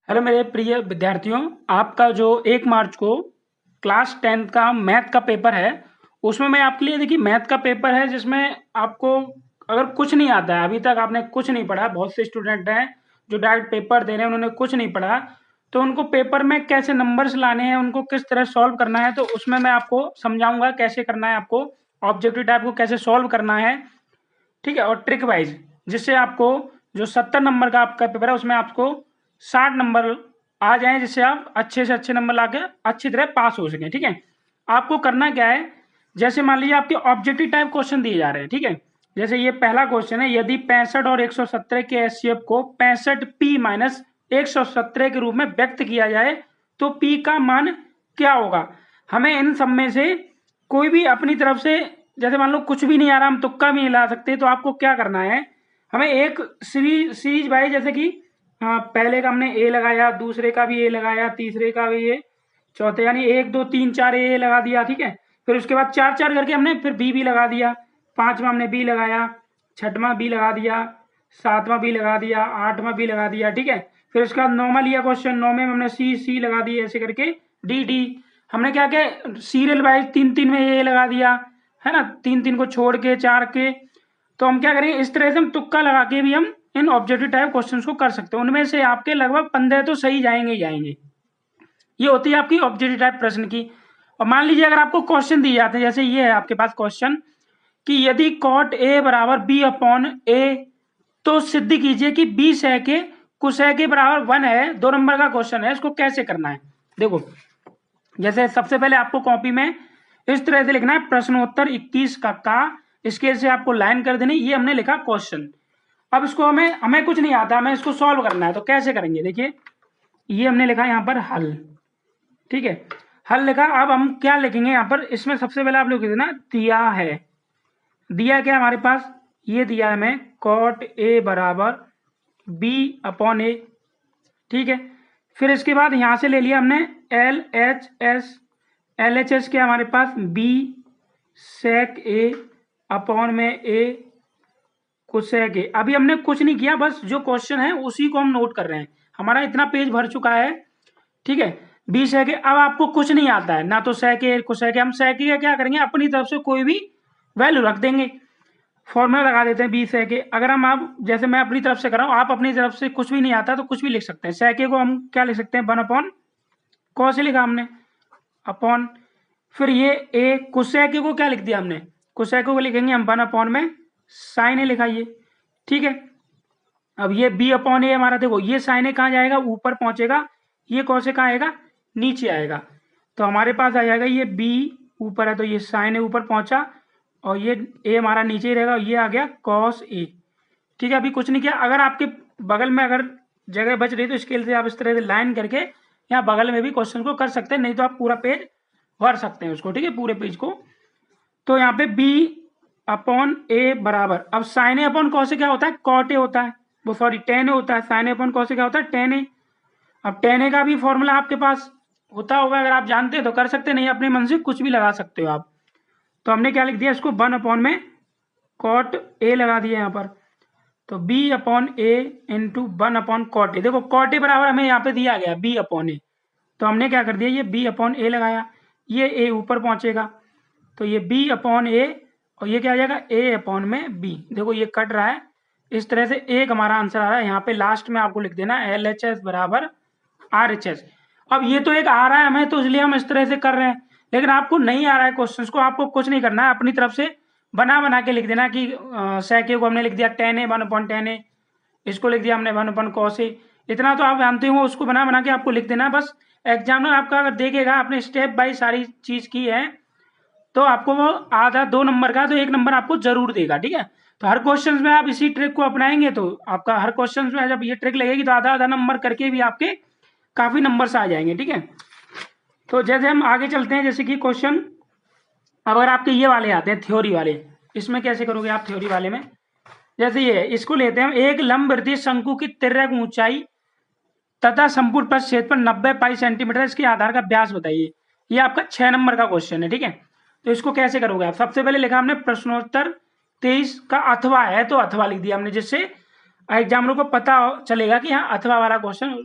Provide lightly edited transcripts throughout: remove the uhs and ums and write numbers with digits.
Hello मेरे प्रिय विद्यार्थियों, आपका जो 1 मार्च को क्लास 10th का मैथ का पेपर है, उसमें मैं आपके लिए देखिए मैथ का पेपर है जिसमें आपको अगर कुछ नहीं आता है, अभी तक आपने कुछ नहीं पढ़ा, बहुत से स्टूडेंट हैं जो डायरेक्ट पेपर दे रहे हैं, उन्होंने कुछ नहीं पढ़ा, तो उनको पेपर में कैसे नंबर्स लाने हैं, उनको किस तरह सॉल्व करना है, तो उसमें मैं आपको समझाऊंगा कैसे करना है आपको, ऑब्जेक्टिव टाइप को कैसे सॉल्व करना है, ठीक है, और ट्रिक वाइज, जिससे आपको जो 70 नंबर का आपका पेपर है उसमें आपको 60 नंबर आ जाएं, जिससे आप अच्छे से अच्छे नंबर लाके अच्छी तरह पास हो सकें। ठीक है, आपको करना क्या है, जैसे मान लीजिए आपके ऑब्जेक्टिव टाइप क्वेश्चन दिए जा रहे हैं। ठीक है, जैसे ये पहला क्वेश्चन है, यदि 65 और 117 के एचसीएफ को 65 पी माइनस 117 के रूप में व्यक्त किया जाए तो पी का मान क्या होगा। हमें इन सब में से कोई भी अपनी तरफ से, जैसे मान लो कुछ भी नहीं आ रहा, हम तुक्का भी नहीं ला सकते, तो आपको क्या करना है, हमें एक सीरीज वाइज, जैसे कि पहले का हमने ए लगाया, दूसरे का भी ए लगाया, तीसरे का भी ए, चौथे यानी 1 2 3 4 ए लगा दिया। ठीक है, फिर उसके बाद 4 4 करके हमने फिर बी लगा दिया, पांचवा हमने बी लगाया, छठवां बी लगा दिया, सातवां बी लगा दिया, आठवां बी लगा दिया। ठीक है, फिर उसके बाद नौवां लिया क्वेश्चन, नौवें में हमने सी लगा दिया, ऐसे करके डी हमने क्या किया, सीरियल वाइज 3 3 में ए लगा दिया, है ना, 3 3 को छोड़ के 4 के। तो हम क्या करेंगे, इस तरह से हम तुक्का लगा के भी हम इन ऑब्जेक्टिव टाइप क्वेश्चंस को कर सकते हैं, उनमें से आपके लगभग 15 तो सही जाएंगे ही जाएंगे। ये होती है आपकी ऑब्जेक्टिव टाइप प्रश्न की। और मान लीजिए अगर आपको क्वेश्चन दिए जाते हैं, जैसे ये है आपके पास क्वेश्चन कि यदि कॉट ए बराबर बी अपॉन ए, तो सिद्ध कीजिए कि बी सै के कुसै के बराबर 1 है। 2 नंबर का क्वेश्चन है, इसको कैसे करना है देखो। जैसे सबसे पहले आपको कॉपी में इस तरह से लिखना है, प्रश्नोत्तर 21 का इसके से आपको लाइन कर देनी, ये हमने लिखा क्वेश्चन। अब इसको हमें कुछ नहीं आता, हमें इसको सॉल्व करना है, तो कैसे करेंगे, देखिए ये हमने लिखा यहाँ पर हल। ठीक है, हल लिखा, अब हम क्या लिखेंगे यहाँ पर, इसमें सबसे पहले आप लोग देना दिया है, दिया क्या हमारे पास, ये दिया है हमें कॉट ए बराबर बी अपॉन ए। ठीक है, फिर इसके बाद यहां से ले लिया हमने एल एच एस क्या हमारे पास, बी सेक ए अपॉन में ए कुसेक ए। अभी हमने कुछ नहीं किया, बस जो क्वेश्चन है उसी को हम नोट कर रहे हैं, हमारा इतना पेज भर चुका है। ठीक है, बी सेक ए, अब आपको कुछ नहीं आता है ना, तो सेक ए कुसेक ए, हम सेक ए का क्या करेंगे, अपनी तरफ से कोई भी वैल्यू रख देंगे, फॉर्मूला लगा देते हैं बी सेके। अगर हम आप जैसे मैं अपनी तरफ से कर रहा हूँ, आप अपनी तरफ से कुछ भी नहीं आता तो कुछ भी लिख सकते हैं। सेके को हम क्या लिख सकते हैं, 1 अपॉन कॉस से लिखा हमने अपॉन, फिर ये ए कुसेके को क्या लिख दिया हमने, कुसेको को लिखेंगे हम 1 अपॉन में साइन ए लिखा ये। ठीक है, अब ये बी अपॉन ए हमारा, देखो ये साइन ए कहाँ जाएगा, ऊपर पहुंचेगा, ये कौन से कहाँ आएगा, नीचे आएगा, तो हमारे पास आ जाएगा ये बी ऊपर है, तो ये साइन ए ऊपर पहुंचा और ये ए हमारा नीचे ही रहेगा, ये आ गया कॉस ए। ठीक है, अभी कुछ नहीं किया, अगर आपके बगल में अगर जगह बच रही तो स्केल से आप इस तरह से लाइन करके यहाँ बगल में भी क्वेश्चन को कर सकते हैं, नहीं तो आप पूरा पेज भर सकते हैं उसको। ठीक है, पूरे पेज को। तो यहाँ पे बी अपॉन ए बराबर, अब sign A upon cos A क्या होता है, कॉट ए होता है, वो सॉरी टेन ए होता है, sign A upon cos A क्या होता है, टेन ए। अब टेन ए का भी फॉर्मूला आपके पास होता होगा, अगर आप जानते हैं तो कर सकते, नहीं अपने मन से कुछ भी लगा सकते हो आप। तो हमने क्या लिख दिया इसको, 1 अपॉन में कॉट ए लगा दिया यहाँ पर, तो B upon A into 1 upon cot A. देखो कॉट ए बराबर हमें यहाँ पे दिया गया बी अपॉन ए, तो हमने क्या कर दिया, ये बी अपॉन ए लगाया, ये ए ऊपर पहुंचेगा, तो ये बी अपॉन ए और ये क्या आ जाएगा, ए अपॉन में बी। देखो ये कट रहा है, इस तरह से एक हमारा आंसर आ रहा है। यहाँ पे लास्ट में आपको लिख देना एल एच एस बराबर आर एच एस। अब ये तो एक आ रहा है हमें, तो इसलिए हम इस तरह से कर रहे हैं, लेकिन आपको नहीं आ रहा है क्वेश्चंस को, आपको कुछ नहीं करना है, अपनी तरफ से बना के लिख देना कि सेके को हमने लिख दिया 10 ए 1 अपॉन 10 ए, इसको लिख दिया हमने 1 अपॉन कॉस ए। इतना तो आप जानते हो, उसको बना के आपको लिख देना बस। एग्जामिनर आपका अगर देखेगा, आपने स्टेप बाय सारी चीज की है, तो आपको वो आधा 2 नंबर का तो 1 नंबर आपको जरूर देगा। ठीक है, तो हर क्वेश्चन में आप इसी ट्रिक को अपनाएंगे तो आपका हर क्वेश्चन में जब ये ट्रिक लगेगी तो आधा नंबर करके भी आपके काफी नंबर आ जाएंगे। ठीक है, तो जैसे हम आगे चलते हैं, जैसे कि क्वेश्चन अब अगर आपके ये वाले आते हैं थ्योरी वाले, इसमें कैसे करोगे आप थ्योरी वाले में, जैसे ये इसको लेते हैं, एक लंबवृत्तीय शंकु की तिर्यक ऊंचाई तथा संपूर्ण पृष्ठ क्षेत्रफल 90 पाई सेंटीमीटर, इसके आधार का व्यास बताइए। ये आपका 6 नंबर का क्वेश्चन है। ठीक है, तो इसको कैसे करोगे आप, सबसे पहले लिखा हमने प्रश्नोत्तर 23 का अथवा है, तो अथवा लिख दिया हमने, जिससे एग्जामिनर को पता चलेगा कि हाँ अथवा वाला क्वेश्चन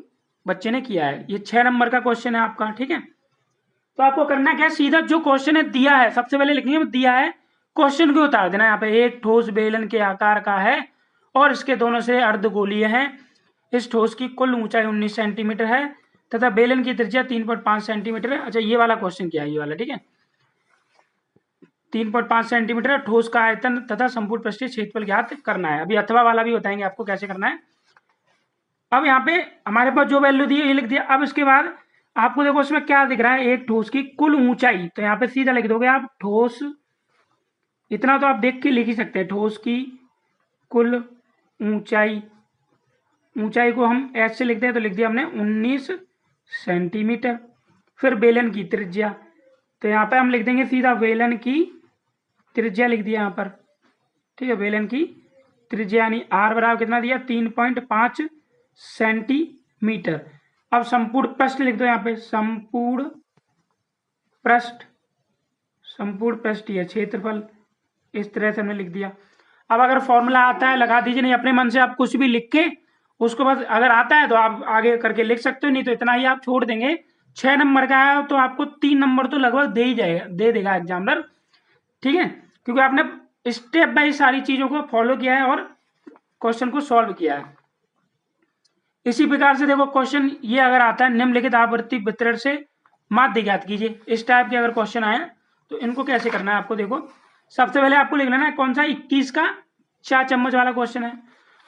बच्चे ने किया है। ये 6 नंबर का क्वेश्चन है आपका, ठीक है। तो आपको करना क्या है, सीधा जो क्वेश्चन है दिया है सबसे पहले लिखेंगे, दिया है क्वेश्चन को उतार देना। यहाँ पे एक ठोस बेलन के आकार का है और इसके दोनों से अर्धगोलीय हैं। इस ठोस की कुल ऊंचाई 19 सेंटीमीटर है तथा बेलन की त्रिज्या 3.5 सेंटीमीटर है। अच्छा, ये वाला क्वेश्चन क्या है, ये वाला, ठीक है। 3.5 सेंटीमीटर ठोस का आयतन तथा संपूर्ण पृष्ठीय क्षेत्रफल ज्ञात करना है। अभी अथवा वाला भी बताएंगे आपको कैसे करना है। अब यहाँ पे हमारे पास जो वैल्यू दी है ये लिख दिया। अब इसके बाद आपको देखो इसमें क्या दिख रहा है, एक ठोस की कुल ऊंचाई, तो यहाँ पे सीधा लिख दोगे आप ठोस, इतना तो आप देख के लिख ही सकते हैं, ठोस की कुल ऊंचाई, ऊंचाई को हम एच से लिखते हैं तो लिख दिया हमने 19 सेंटीमीटर। फिर बेलन की त्रिज्या, तो यहाँ पे हम लिख देंगे सीधा बेलन की त्रिज्या लिख दिया यहाँ पर, ठीक है। बेलन की त्रिज्या यानी आर बराबर कितना दिया, 3.5 सेंटीमीटर। अब संपूर्ण पृष्ठ लिख दो यहाँ पे, संपूर्ण पृष्ठ, संपूर्ण पृष्ठीय क्षेत्रफल, इस तरह से हमने लिख दिया। अब अगर फॉर्मूला आता है लगा दीजिए, नहीं अपने मन से आप कुछ भी लिख के उसको बस अगर आता है तो आप आगे करके लिख सकते हो, नहीं तो इतना ही आप छोड़ देंगे। 6 नंबर का है तो आपको 3 नंबर तो लगभग दे ही जाएगा, दे देगा एग्जामिनर, ठीक है, क्योंकि आपने स्टेप बाय सारी चीजों को फॉलो किया है और क्वेश्चन को सॉल्व किया है। इसी प्रकार से देखो क्वेश्चन ये अगर आता है, निम्नलिखित आवर्ती वितरण से माध्य ज्ञात कीजिए, इस टाइप के अगर क्वेश्चन आए तो इनको कैसे करना है आपको देखो। सबसे पहले आपको लिख लेना है कौन सा, 21 का 4 चम्मच वाला क्वेश्चन है।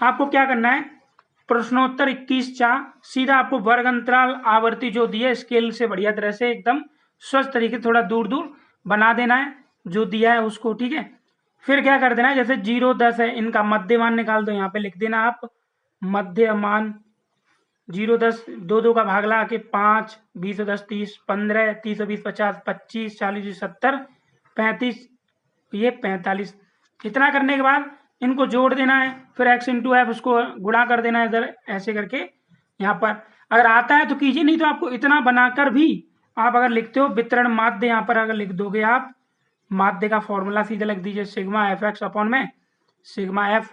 आपको क्या करना है, प्रश्नोत्तर 21 4, सीधा आपको वर्ग अंतराल आवर्ती जो दिया स्केल से बढ़िया तरह से एकदम स्वस्थ तरीके थोड़ा दूर दूर बना देना है जो दिया है उसको, ठीक है। फिर क्या कर देना है, जैसे 0 10 है, इनका मध्यमान निकाल दो, यहाँ पे लिख देना आप मध्यमान 0 10, 2 2 का भाग लगा के 5 20 10 30 15 30 20 50 25 40 70 35, ये 45। इतना करने के बाद इनको जोड़ देना है, फिर x इंटू एफ उसको गुणा कर देना है इधर ऐसे करके। यहाँ पर अगर आता है तो कीजिए, नहीं तो आपको इतना बनाकर भी आप अगर लिखते हो वितरण माध्य, यहाँ पर अगर लिख दोगे आप माध्य का फॉर्मूला सीधा लिख दीजिए सिग्मा एफ एक्स अपॉन में सिग्मा एफ,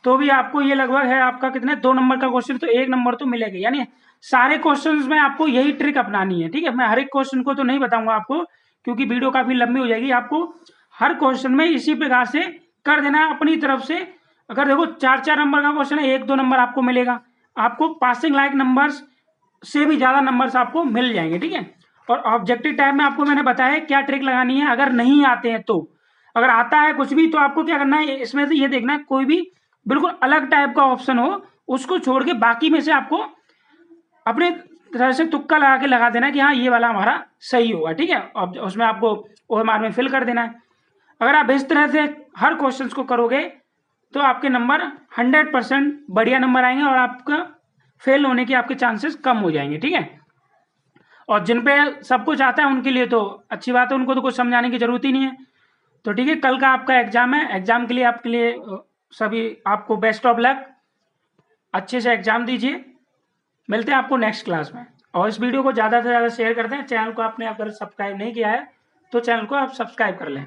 तो भी आपको ये लगभग है आपका कितने 2 नंबर का क्वेश्चन, तो 1 नंबर तो मिलेगा। यानी सारे क्वेश्चंस में आपको यही ट्रिक अपनानी है, ठीक है। मैं हर एक क्वेश्चन को तो नहीं बताऊंगा आपको क्योंकि वीडियो काफी लंबी हो जाएगी। आपको हर क्वेश्चन में इसी प्रकार से कर देना है अपनी तरफ से। अगर देखो 4 नंबर का क्वेश्चन है, 1 2 नंबर आपको मिलेगा, आपको पासिंग लाइक नंबर्स से भी ज्यादा नंबर्स आपको मिल जाएंगे, ठीक है। और ऑब्जेक्टिव टाइप में आपको मैंने बताया क्या ट्रिक लगानी है। अगर नहीं आते हैं तो, अगर आता है कुछ भी तो आपको क्या करना है, इसमें से ये देखना है कोई भी बिल्कुल अलग टाइप का ऑप्शन हो, उसको छोड़ के बाकी में से आपको अपने तरह से तुक्का लगा के लगा देना है कि हाँ ये वाला हमारा सही होगा, ठीक है। अब उसमें आपको ओएमआर में फिल कर देना है। अगर आप इस तरह से हर क्वेश्चंस को करोगे तो आपके नंबर 100% बढ़िया नंबर आएंगे और आपका फेल होने के आपके चांसेस कम हो जाएंगे, ठीक है। और जिन पे सब कुछ आता है उनके लिए तो अच्छी बात है, उनको तो कुछ समझाने की जरूरत ही नहीं है। तो ठीक है, कल का आपका एग्जाम है, एग्जाम के लिए आपके लिए सभी आपको बेस्ट ऑफ लक, अच्छे से एग्जाम दीजिए। मिलते हैं आपको नेक्स्ट क्लास में, और इस वीडियो को ज़्यादा से ज़्यादा शेयर करते हैं। चैनल को आपने अगर सब्सक्राइब नहीं किया है तो चैनल को आप सब्सक्राइब कर लें।